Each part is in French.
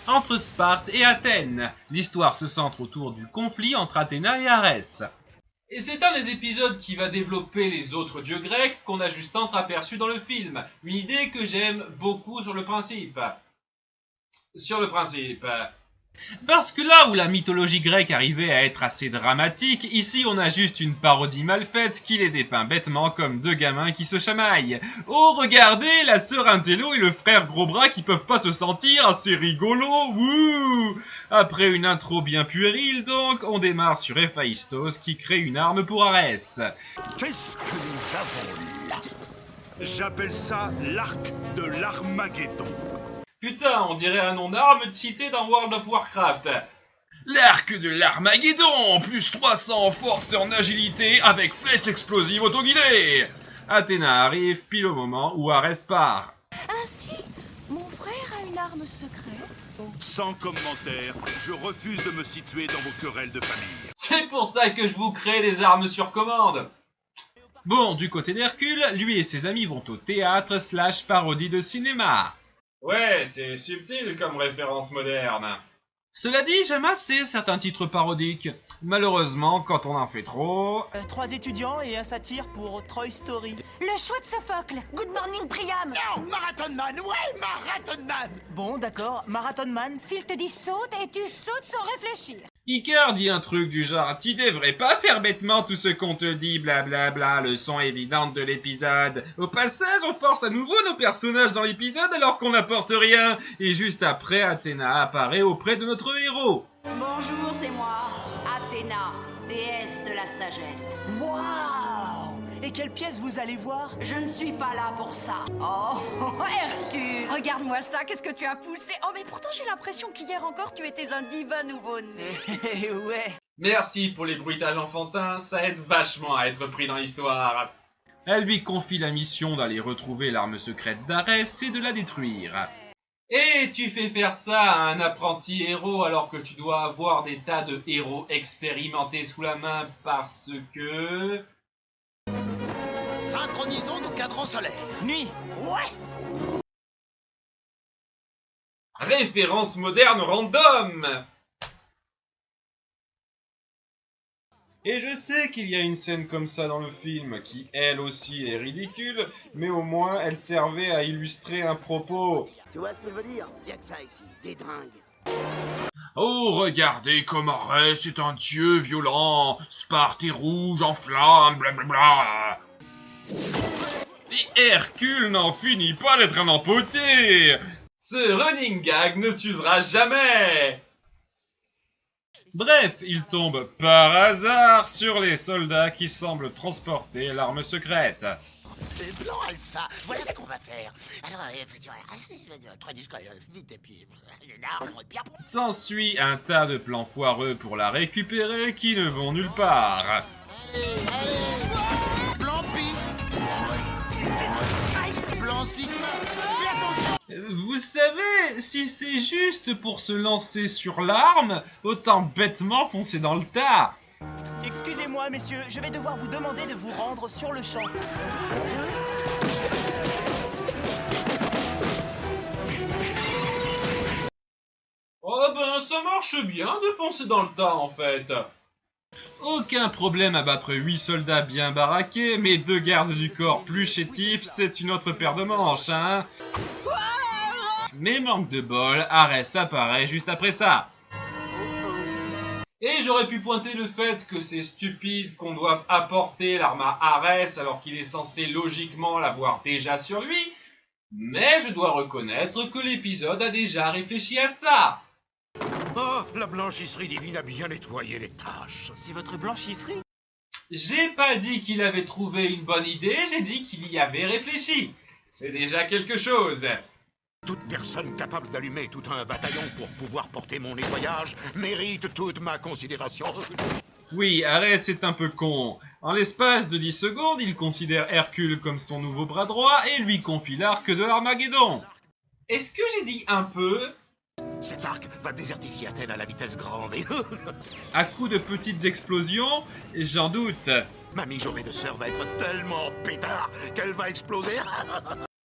entre Sparte et Athènes. L'histoire se centre autour du conflit entre Athéna et Arès. Et c'est un des épisodes qui va développer les autres dieux grecs qu'on a juste entreaperçus dans le film. Une idée que j'aime beaucoup sur le principe. Parce que là où la mythologie grecque arrivait à être assez dramatique, ici on a juste une parodie mal faite qui les dépeint bêtement comme deux gamins qui se chamaillent. Oh regardez, la sœur Intello et le frère Gros Bras qui peuvent pas se sentir, c'est rigolo, wouh! Après une intro bien puérile donc, on démarre sur Héphaïstos qui crée une arme pour Arès. Qu'est-ce que nous avons là? J'appelle ça l'arc de l'Armageddon. Putain, on dirait un nom d'arme cité dans World of Warcraft. L'arc de l'Armageddon, plus 300 en force et en agilité avec flèche explosive autoguidée. Athéna arrive pile au moment où Arès part. Ainsi, mon frère a une arme secrète. Sans commentaire, je refuse de me situer dans vos querelles de famille. C'est pour ça que je vous crée des armes sur commande. Bon, du côté d'Hercule, lui et ses amis vont au théâtre / parodie de cinéma. Ouais, c'est subtil comme référence moderne. Cela dit, j'aime assez certains titres parodiques. Malheureusement, quand on en fait trop... 3 étudiants et un satire pour Troy Story. Le choix de Sophocle. Good morning, Priam. Non, Marathon Man, ouais, Marathon Man. Bon, d'accord, Marathon Man. Phil te dit saute et tu sautes sans réfléchir. Icar dit un truc du genre « Tu devrais pas faire bêtement tout ce qu'on te dit, blablabla, leçon évidente de l'épisode. Au passage, on force à nouveau nos personnages dans l'épisode alors qu'on n'apporte rien. » Et juste après, Athéna apparaît auprès de notre héros. Bonjour, c'est moi, Athéna, déesse de la sagesse. Waouh! Et quelle pièce vous allez voir? Je ne suis pas là pour ça. Oh, Hercule, regarde-moi ça, qu'est-ce que tu as poussé? Oh, mais pourtant j'ai l'impression qu'hier encore tu étais un diva nouveau-né. Ouais. Merci pour les bruitages enfantins, ça aide vachement à être pris dans l'histoire. Elle lui confie la mission d'aller retrouver l'arme secrète d'Arès et de la détruire. Et tu fais faire ça à un apprenti héros alors que tu dois avoir des tas de héros expérimentés sous la main parce que... Synchronisons nos cadrans solaires. Nuit. Ouais. Référence moderne random. Et je sais qu'il y a une scène comme ça dans le film, qui elle aussi est ridicule, mais au moins elle servait à illustrer un propos. Tu vois ce que je veux dire? Y'a que ça ici, des dringues. Oh, regardez comme Arès est un dieu violent, Sparte est rouge en flammes, blablabla. Et Hercule n'en finit pas d'être un empoté. Ce running gag ne s'usera jamais. Bref, il tombe par hasard sur les soldats qui semblent transporter l'arme secrète. Plan alpha, voilà ce qu'on va faire. Alors, très discret, vite, et puis une arme, et puis après... S'ensuit un tas de plans foireux pour la récupérer qui ne vont nulle part. Allez, plan pi. Plan sigma. Fais attention. Vous savez, si c'est juste pour se lancer sur l'arme, autant bêtement foncer dans le tas. Excusez-moi, messieurs, je vais devoir vous demander de vous rendre sur le champ. Oh ben, ça marche bien de foncer dans le tas en fait. Aucun problème à battre 8 soldats bien baraqués, mais 2 gardes du corps plus chétifs, c'est une autre paire de manches, hein. Mais manque de bol, Arès apparaît juste après ça. Et j'aurais pu pointer le fait que c'est stupide qu'on doive apporter l'arme à Arès alors qu'il est censé logiquement l'avoir déjà sur lui, mais je dois reconnaître que l'épisode a déjà réfléchi à ça. Oh, la blanchisserie divine a bien nettoyé les taches. C'est votre blanchisserie? J'ai pas dit qu'il avait trouvé une bonne idée, j'ai dit qu'il y avait réfléchi. C'est déjà quelque chose. Toute personne capable d'allumer tout un bataillon pour pouvoir porter mon nettoyage mérite toute ma considération. Oui, Arès est un peu con. En l'espace de 10 secondes, il considère Hercule comme son nouveau bras droit et lui confie l'arc de l'Armageddon. Est-ce que j'ai dit un peu? Cet arc va désertifier Athènes à la vitesse grand V. À coups de petites explosions, j'en doute. Ma mijaurée de sœur va être tellement pétard qu'elle va exploser.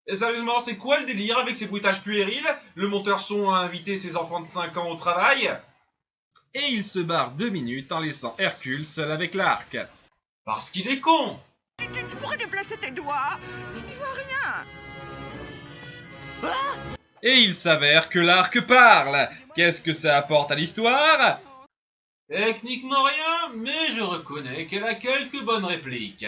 Et sérieusement, c'est quoi le délire avec ces bruitages puérils? Le monteur son a invité ses enfants de 5 ans au travail? Et il se barre 2 minutes en laissant Hercule seul avec l'arc. Parce qu'il est con! Tu pourrais déplacer tes doigts. Je n'y vois rien. Et il s'avère que l'arc parle. Qu'est-ce que ça apporte à l'histoire? Techniquement rien, mais je reconnais qu'elle a quelques bonnes répliques.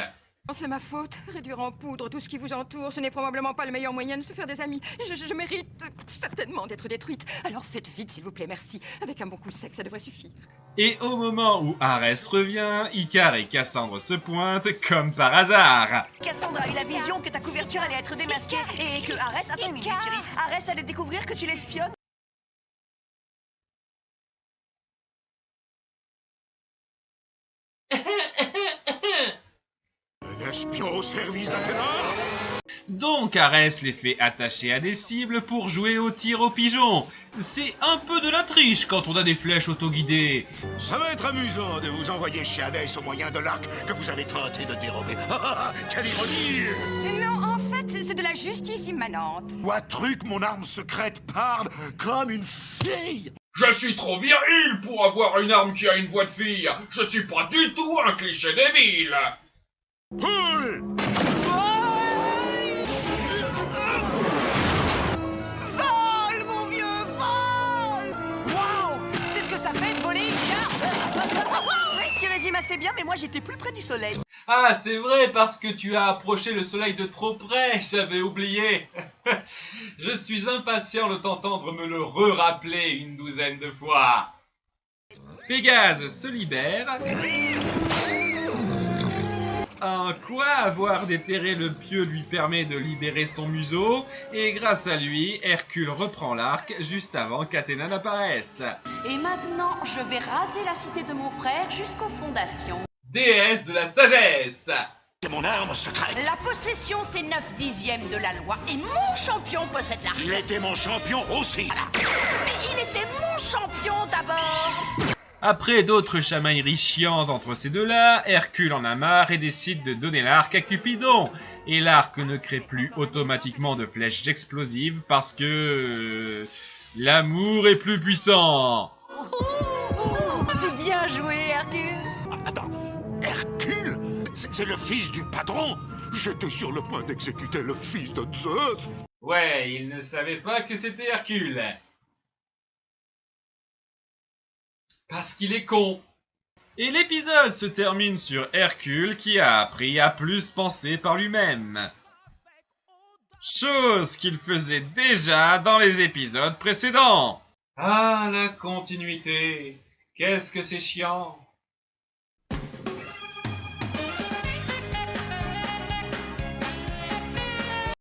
C'est ma faute. Réduire en poudre tout ce qui vous entoure, ce n'est probablement pas le meilleur moyen de se faire des amis. Je mérite certainement d'être détruite. Alors faites vite, s'il vous plaît, merci. Avec un bon coup sec, ça devrait suffire. Et au moment où Arès revient, Icare et Cassandre se pointent comme par hasard. Cassandra a eu la vision que ta couverture allait être démasquée et que Arès... Attends une minute, chérie. Arès allait découvrir que tu l'espionnes. Un espion au service d'Athéna? Donc Arès les fait attacher à des cibles pour jouer au tir au pigeon. C'est un peu de la triche quand on a des flèches autoguidées. Ça va être amusant de vous envoyer chez Hadès au moyen de l'arc que vous avez tenté de dérober. Quelle ironie! Non, en fait, c'est de la justice immanente. Quoi, truc, mon arme secrète parle comme une fille! Je suis trop viril pour avoir une arme qui a une voix de fille. Je suis pas du tout un cliché débile. Hul! Vole, mon vieux, vole! Waouh! C'est ce que ça fait de voler, Tu résumes assez bien, mais moi j'étais plus près du soleil. Ah, c'est vrai, parce que tu as approché le soleil de trop près, j'avais oublié. Je suis impatient de t'entendre me le re-rappeler une douzaine de fois. Pégase se libère. En quoi avoir déterré le pieu lui permet de libérer son museau, et grâce à lui, Hercule reprend l'arc juste avant qu'Athéna n'apparaisse. Et maintenant, je vais raser la cité de mon frère jusqu'aux fondations. Déesse de la sagesse! C'est mon arme secrète! La possession, c'est 9/10 de la loi, et mon champion possède l'arc. Il était mon champion aussi! Mais il était mon champion d'abord. Après d'autres chamailleries chiantes entre ces deux-là, Hercule en a marre et décide de donner l'arc à Cupidon. Et l'arc ne crée plus automatiquement de flèches explosives parce que... l'amour est plus puissant. C'est bien joué, Hercule. Attends, Hercule? C'est le fils du patron? J'étais sur le point d'exécuter le fils de Zeus! Ouais, il ne savait pas que c'était Hercule. Parce qu'il est con. Et l'épisode se termine sur Hercule qui a appris à plus penser par lui-même. Chose qu'il faisait déjà dans les épisodes précédents. Ah, la continuité. Qu'est-ce que c'est chiant.